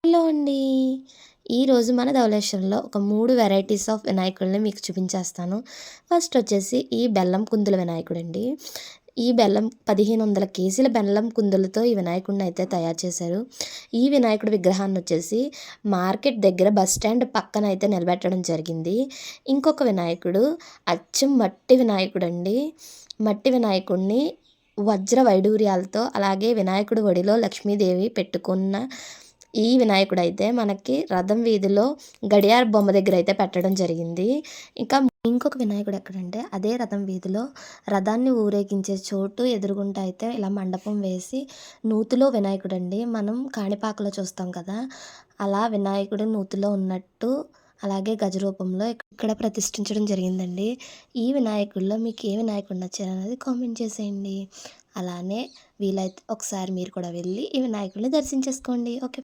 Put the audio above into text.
Hello అండి. ఈరోజు మన ధవళేశ్వరంలో ఒక 3 వెరైటీస్ ఆఫ్ వినాయకుడిని మీకు చూపించేస్తాను. ఫస్ట్ వచ్చేసి ఈ బెల్లం కుందుల వినాయకుడండి. ఈ 1500 కేజీల బెల్లం కుందులతో ఈ వినాయకుడిని అయితే తయారు చేశారు. ఈ వినాయకుడి విగ్రహాన్నొచ్చేసి మార్కెట్ దగ్గర బస్ స్టాండ్ పక్కన అయితే నిలబెట్టడం జరిగింది. ఇంకొక వినాయకుడు అచ్చం మట్టి వినాయకుడండి. మట్టి వినాయకుడిని వజ్ర వైడూర్యాలతో అలాగే వినాయకుడి ఒడిలో లక్ష్మీదేవి పెట్టుకున్న ఈ వినాయకుడైతే మనకి రథం వీధిలో గడియార బొమ్మ దగ్గరైతే పెట్టడం జరిగింది. ఇంకా ఇంకొక వినాయకుడు ఎక్కడంటే అదే రథం వీధిలో రథాన్ని ఊరేగించే చోటు ఎదురుగుంటా అయితే ఇలా మండపం వేసి నూతిలో వినాయకుడండి. మనం కాణిపాకలో చూస్తాం కదా! అలా వినాయకుడు నూతిలో ఉన్నట్టు అలాగే గజ రూపంలో ఇక్కడ ప్రతిష్ఠించడం జరిగిందండి. ఈ వినాయకుడిలో మీకు ఏ వినాయకుడు నచ్చారనేది కామెంట్ చేసేయండి. అలానే వీలైతే ఒకసారి మీరు కూడా వెళ్ళి ఈ వినాయకుడిని దర్శించేసుకోండి. ఓకే.